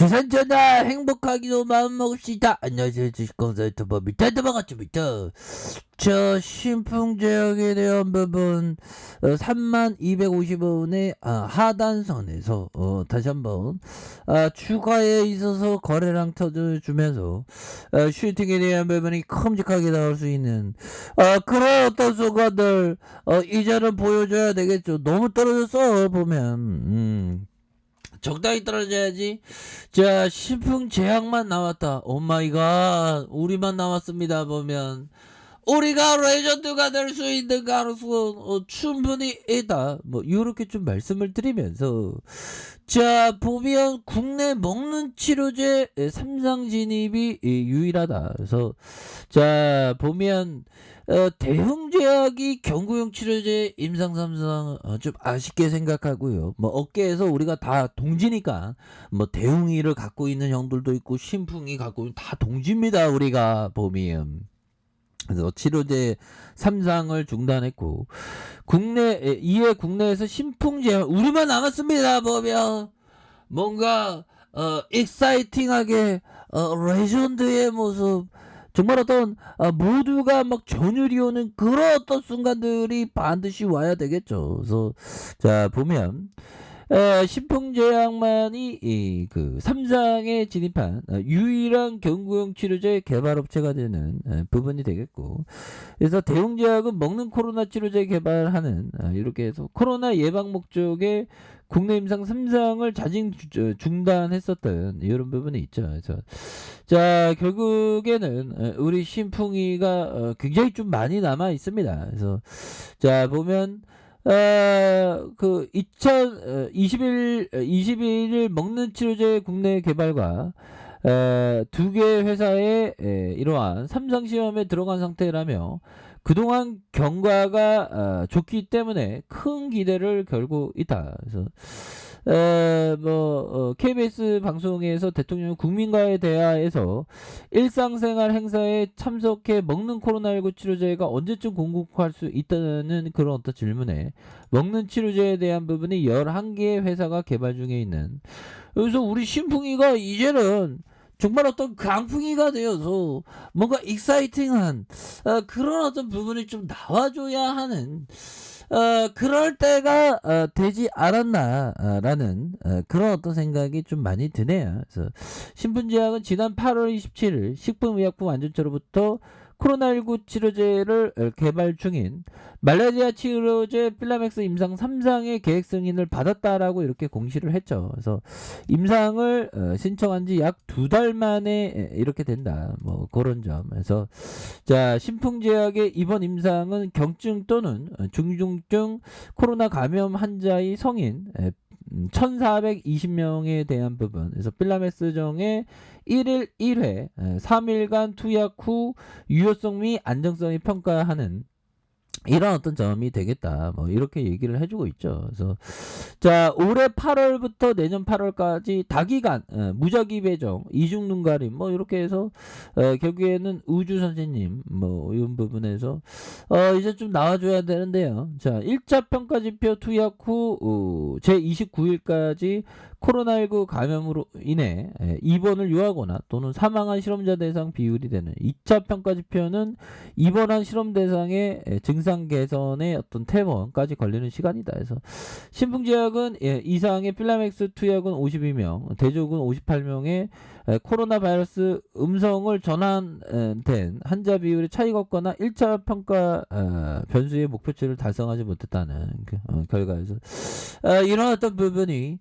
부산전화 행복하기로 마음먹읍시다. 안녕하세요. 주식kon설트 법이다. 반갑습니다. 저 신풍제약에 대한 부분 3250원의 하단선에서 다시 한번 추가에 있어서 거래량 터주면서 슈팅에 대한 부분이 큼직하게 나올 수 있는 그런 어떤 순간들 이제는 보여줘야 되겠죠. 너무 떨어졌어 보면 적당히 떨어져야지. 자, 신풍 제약만 나왔다. 오마이갓, 우리만 나왔습니다. 보면 우리가 레전드가 될 수 있는 가능성은 충분히 있다. 뭐 이렇게 좀 말씀을 드리면서, 자, 보면 국내 먹는 치료제 3상 진입이 유일하다. 그래서 자, 보면 대형제약이 경구용 치료제 임상 3상 좀 아쉽게 생각하고요. 뭐 업계에서 우리가 다 동지니까 뭐 대웅이를 갖고 있는 형들도 있고 신풍이 갖고 있는 다 동지입니다. 우리가 보면. 그래서 치료제 3상을 중단했고 이에 국내에서 신풍제약 우리만 남았습니다. 보면 뭔가 익사이팅하게 레전드의 모습, 정말 어떤 모두가 막 전율이 오는 그런 어떤 순간들이 반드시 와야 되겠죠. 그래서 자 보면 신풍제약만이 그 3상에 진입한 유일한 경구용 치료제 개발업체가 되는 부분이 되겠고, 그래서 대웅제약은 먹는 코로나 치료제 개발하는 이렇게 해서 코로나 예방 목적의 국내 임상 3상을 자진 중단했었던 이런 부분이 있죠. 그래서 자 결국에는 우리 신풍이가 굉장히 좀 많이 남아 있습니다. 그래서 자 보면 그 2021일 먹는 치료제 국내 개발과 두 개 회사의 이러한 3상 시험에 들어간 상태라며 그동안 경과가 좋기 때문에 큰 기대를 걸고 있다. 그래서 KBS 방송에서 대통령 국민과의 대화에서 일상생활 행사에 참석해 먹는 코로나19 치료제가 언제쯤 공급할 수 있다는 그런 어떤 질문에 먹는 치료제에 대한 부분이 11개의 회사가 개발 중에 있는, 그래서 우리 신풍이가 이제는 정말 어떤 강풍이가 되어서 뭔가 익사이팅한 그런 어떤 부분이 좀 나와줘야 하는 그럴 때가 되지 않았나라는 그런 어떤 생각이 좀 많이 드네요. 그래서 신풍제약은 지난 8월 27일 식품의약품안전처로부터 코로나19 치료제를 개발 중인 말레이시아 치료제 필라맥스 임상 3상의 계획 승인을 받았다라고 이렇게 공시를 했죠. 그래서 임상을 신청한 지 약 2달 만에 이렇게 된다. 뭐 그런 점. 그래서 자, 신풍제약의 이번 임상은 경증 또는 중증 코로나 감염 환자의 성인 1420명에 대한 부분. 그래서 필라메스정의 1일 1회 3일간 투약 후 유효성 및 안정성이 평가하는 이런 어떤 점이 되겠다. 뭐 이렇게 얘기를 해주고 있죠. 그래서 자 올해 8월부터 내년 8월까지 다기간 무작위 배정, 이중 눈 가림 뭐 이렇게 해서 결국에는 우주 선생님 뭐 이런 부분에서 이제 좀 나와줘야 되는데요. 자 1차 평가 지표 투약 후 제 29일까지 코로나19 감염으로 인해 입원을 요하거나 또는 사망한 실험자 대상 비율이 되는 2차 평가 지표는 입원한 실험 대상의 증상 개선의 어떤 퇴원까지 걸리는 시간이다. 그래서 신풍제약은 이상의 필라맥스 투약은 52명, 대조군 58명의 코로나 바이러스 음성을 전환된 환자 비율의 차이가 없거나 1차 평가 변수의 목표치를 달성하지 못했다는 결과에서 이런 어떤 부분이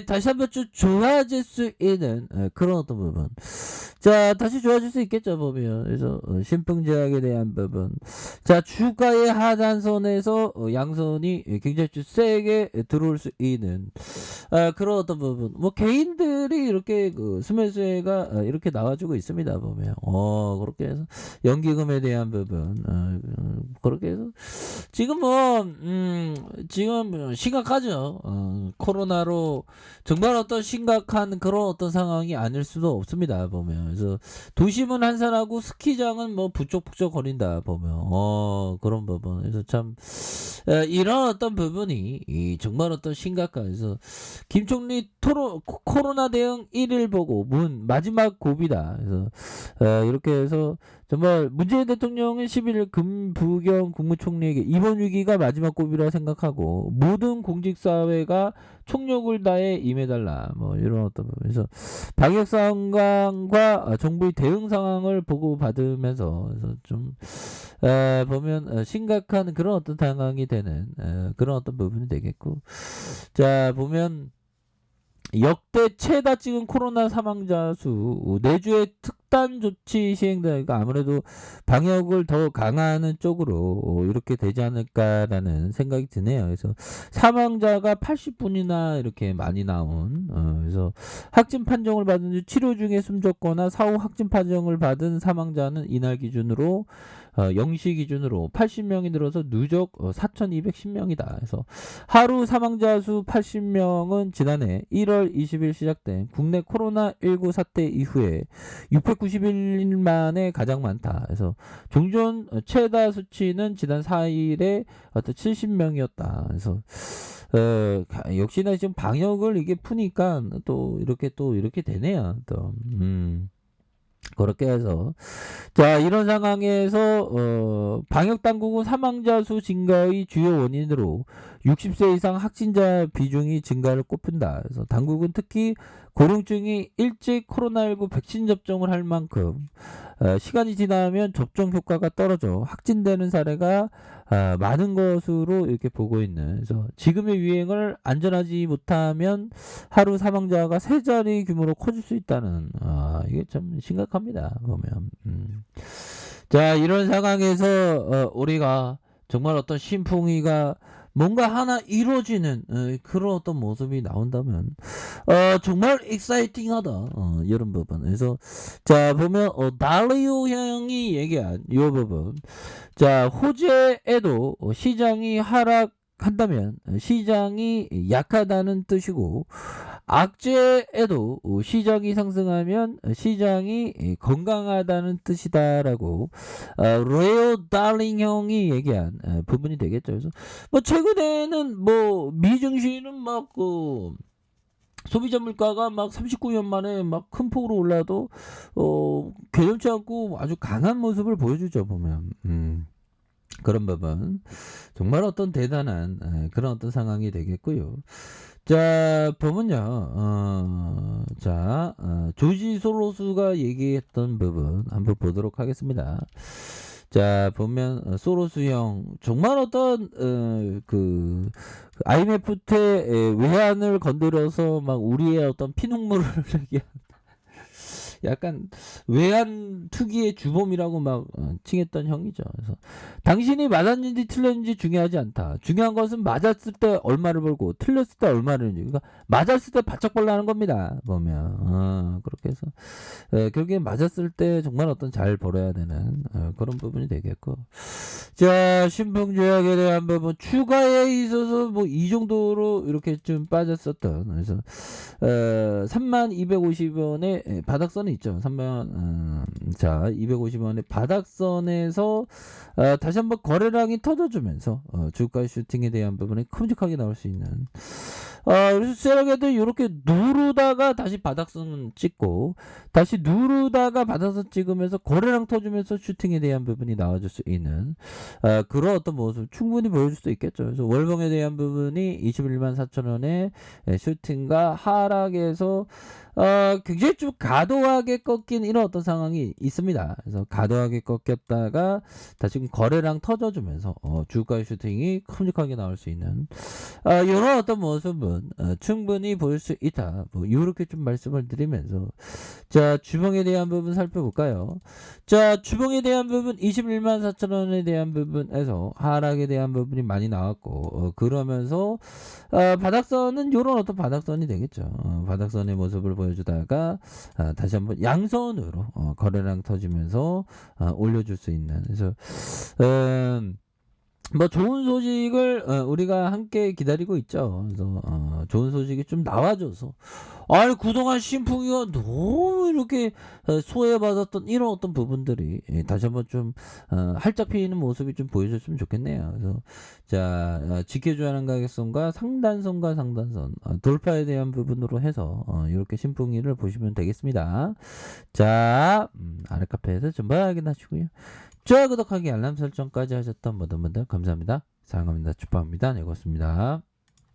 다시 한번 좀 좋아질 수 있는 그런 어떤 부분. 자 다시 좋아질 수 있겠죠 보면. 그래서 신풍제약에 대한 부분, 자 주가의 하단선에서 양선이 굉장히 좀 세게 들어올 수 있는 그런 어떤 부분. 뭐 개인들이 이렇게 그 수매수혜가 이렇게 나와주고 있습니다 보면. 그렇게 해서 연기금에 대한 부분 그렇게 해서 지금 지금 심각하죠. 코로나로 정말 어떤 심각한 그런 어떤 상황이 아닐 수도 없습니다 보면. 그래서 도심은 한산하고 스키장은 뭐 부쩍부쩍 거린다 보면 그런 부분. 그래서 참 이런 어떤 부분이 정말 어떤 심각한. 그래서 김총리 코로나 대응 1일 보고 문 마지막 고비다. 그래서 이렇게 해서 정말 문재인 대통령은 11일 김부겸 국무총리에게 이번 위기가 마지막 고비라 생각하고 모든 공직사회가 총력을 다해 임해달라. 뭐 이런 어떤 부분에서 방역 상황과 정부의 대응 상황을 보고받으면서 그래서 좀 보면 심각한 그런 어떤 상황이 되는 그런 어떤 부분이 되겠고, 자 보면 역대 최다 찍은 코로나 사망자 수 내주의 특단 조치 시행되니까 아무래도 방역을 더 강화하는 쪽으로 이렇게 되지 않을까라는 생각이 드네요. 그래서 사망자가 80분이나 이렇게 많이 나온 그래서 확진 판정을 받은 후 치료 중에 숨졌거나 사후 확진 판정을 받은 사망자는 이날 기준으로 0시 기준으로 80명이 늘어서 누적 4,210명이다. 그래서 하루 사망자 수 80명은 지난해 1월 20일 시작된 국내 코로나19 사태 이후에 691일 만에 가장 많다. 그래서 종전 최다 수치는 지난 4일에 70명이었다. 그래서 역시나 지금 방역을 이게 푸니까 또 이렇게 되네요. 또 그렇게 해서 자 이런 상황에서 방역 당국은 사망자 수 증가의 주요 원인으로 60세 이상 확진자 비중이 증가를 꼽힌다. 그래서 당국은 특히 고령층이 일찍 코로나19 백신 접종을 할 만큼 시간이 지나면 접종 효과가 떨어져 확진되는 사례가 많은 것으로 이렇게 보고 있는. 그래서 지금의 유행을 안전하지 못하면 하루 사망자가 세 자리 규모로 커질 수 있다는. 이게 참 심각합니다. 보면. 자 이런 상황에서 우리가 정말 어떤 신풍이가 뭔가 하나 이루어지는 그런 어떤 모습이 나온다면 정말 익사이팅하다 이런 부분. 그래서 자 보면 달리오 형이 얘기한 이 부분. 자 호재에도 시장이 하락한다면 시장이 약하다는 뜻이고, 악재에도 시장이 상승하면 시장이 건강하다는 뜻이다라고 레오 달링 형이 얘기한 부분이 되겠죠. 그래서 뭐 최근에는 뭐 미증시는 막 소비자 물가가 막 39년 만에 막 큰 폭으로 올라도 개념치 않고 아주 강한 모습을 보여주죠. 보면 그런 부분 정말 어떤 대단한 그런 어떤 상황이 되겠고요. 자 보면요 조지 소로스가 얘기했던 부분 한번 보도록 하겠습니다. 자 보면 소로스 형 정말 어떤 그 IMF 때 외환을 건드려서 막 우리의 어떤 피눈물을 약간 외환 투기의 주범이라고 막 칭했던 형이죠. 그래서 당신이 맞았는지 틀렸는지 중요하지 않다. 중요한 것은 맞았을 때 얼마를 벌고 틀렸을 때 얼마를. 그러니까 맞았을 때 바짝 벌라는 겁니다. 보면 그렇게 해서 결국에 맞았을 때 정말 어떤 잘 벌어야 되는 그런 부분이 되겠고, 자 신풍조약에 대한 부분 추가에 있어서 뭐 이 정도로 이렇게 좀 빠졌었던. 그래서 3250원에 바닥선이 있죠. 250원의 바닥선에서 다시 한번 거래량이 터져주면서 주가 슈팅에 대한 부분이 큼직하게 나올 수 있는. 그래서 세력에도 이렇게 누르다가 다시 바닥선 찍고 다시 누르다가 바닥선 찍으면서 거래량 터주면서 슈팅에 대한 부분이 나와줄 수 있는 그런 어떤 모습 충분히 보여줄 수 있겠죠. 그래서 월봉에 대한 부분이 21만 4천원의 슈팅과 하락에서 굉장히 좀 과도하게 꺾인 이런 어떤 상황이 있습니다. 그래서 과도하게 꺾였다가 다시 거래량 터져주면서 주가 슈팅이 큼직하게 나올 수 있는 이런 어떤 모습은 충분히 보일 수 있다. 뭐 이렇게 좀 말씀을 드리면서 자 주봉에 대한 부분 살펴볼까요? 자 주봉에 대한 부분 21만 4천원에 대한 부분에서 하락에 대한 부분이 많이 나왔고 그러면서 바닥선은 이런 어떤 바닥선이 되겠죠. 바닥선의 모습을 보여주다가 다시 한번 양선으로 거래량 터지면서 올려줄 수 있는. 그래서 뭐 좋은 소식을 우리가 함께 기다리고 있죠. 그래서 좋은 소식이 좀 나와줘서 아니 그동안 신풍이가 너무 이렇게 소외받았던 이런 어떤 부분들이 다시 한번 좀 활짝 피는 모습이 좀 보여줬으면 좋겠네요. 그래서 자 지켜줘야 하는 가격선과 상단선과 상단선 돌파에 대한 부분으로 해서 이렇게 신풍이를 보시면 되겠습니다. 자 아래 카페에서 전부 확인하시고요. 좋아요 구독하기 알람 설정까지 하셨던 모든 분들 감사합니다. 사랑합니다. 축복합니다. 네 고맙습니다.